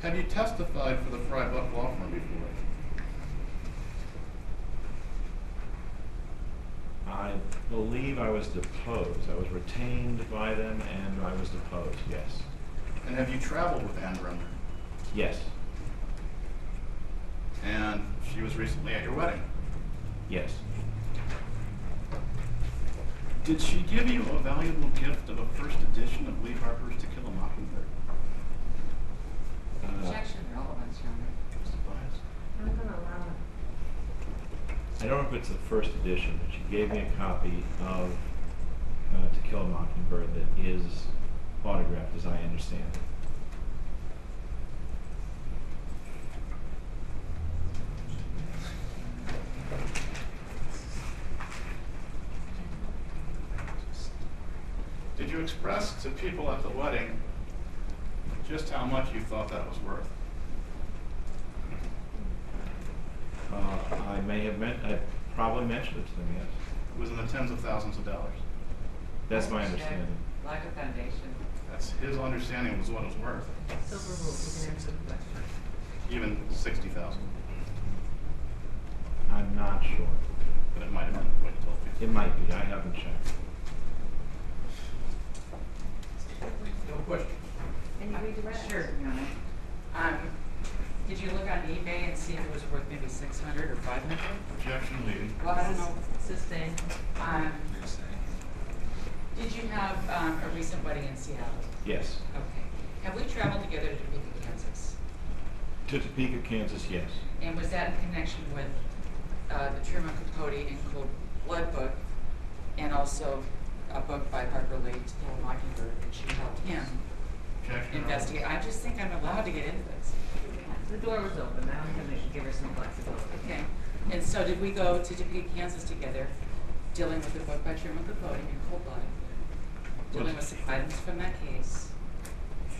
Have you testified for the Fry Buck Law Firm before? I believe I was deposed. I was retained by them and I was deposed, yes. And have you traveled with Ann Bremner? Yes. And she was recently at your wedding? Yes. Did she give you a valuable gift of a first edition of Lee Harper's To Kill a Mockingbird? Objection, relevance, Your Honor. Mr. Bias? I'm going to allow it. I don't know if it's the first edition, but she gave me a copy of To Kill a Mockingbird that is autographed, as I understand it. Did you express to people at the wedding just how much you thought that was worth? I probably mentioned it to them, yes. It was in the tens of thousands of dollars. That's my understanding. Lack of foundation. That's his understanding was what it was worth. Silver rule, you can answer the question. Even 60,000. I'm not sure. But it might have been what you told me. It might be. I haven't checked. No question. And you redirect? Sure, Your Honor. Did you look on eBay and see if it was worth maybe 600 or 500? Objection leading. Well, I don't know. Sustained. Did you have a recent wedding in Seattle? Yes. Okay. Have we traveled together to Topeka, Kansas? To Topeka, Kansas, yes. And was that in connection with the Truman Capote and Cold Blood book, and also a book by Harper Lee, To Kill a Mockingbird, that she helped him Objection. investigate? I just think I'm allowed to get into this. The door was open. I don't think we should give her some flexibility. Okay. And so did we go to Topeka, Kansas together, dealing with the book by Truman Capote and Cold Blood, dealing with some items from that case,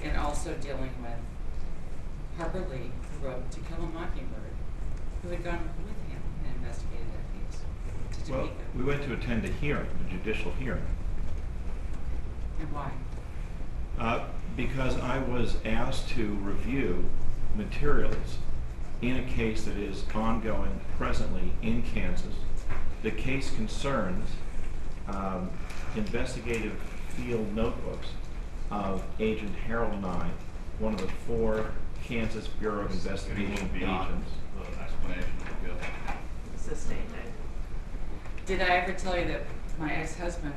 and also dealing with Harper Lee, who wrote To Kill a Mockingbird, who had gone with him and investigated that case to Well, Topeka? we went to attend a hearing, a judicial hearing. And why? Because I was asked to review materials in a case that is ongoing presently in Kansas. The case concerns investigative field notebooks of Agent Harold Nye, one of the 4 Kansas Bureau of Investigation agents. The explanation of the gift. Sustained. Did I ever tell you that my ex-husband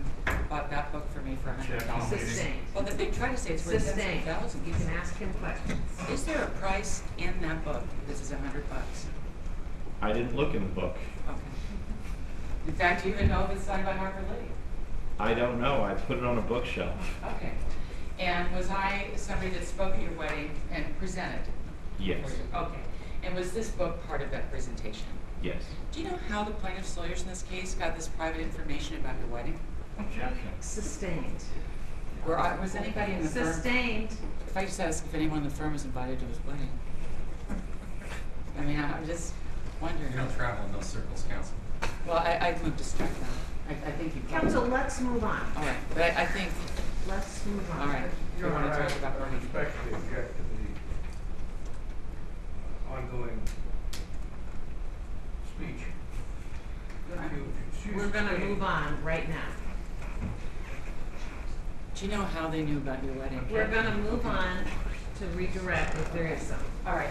bought that book for me for $100? Sustained. Well, they try to say it's worth Sustained. $10,000. You can ask him questions. Is there a price in that book? This is $100. I didn't look in the book. Okay. In fact, do you even know if it's signed by Harper Lee? I don't know. I put it on a bookshelf. Okay. And was I somebody that spoke at your wedding and presented? Yes. Okay. And was this book part of that presentation? Yes. Do you know how the plaintiff's lawyers in this case got this private information about your wedding? Objection. Sustained. Was anybody in the firm? Sustained. If I just ask if anyone in the firm was invited to his wedding. I mean, I'm just wondering. You don't travel in those circles, counsel. Well, I'd move to strike that. I think you. Counsel, let's move on. All right, but I think. Let's move on. All right. Your We want to Honor, talk about I wedding. respectfully object to the ongoing speech. If you excuse We're going to me. move on right now. Do you know how they knew about your wedding? We're going to move on to redirect if there is some. All right.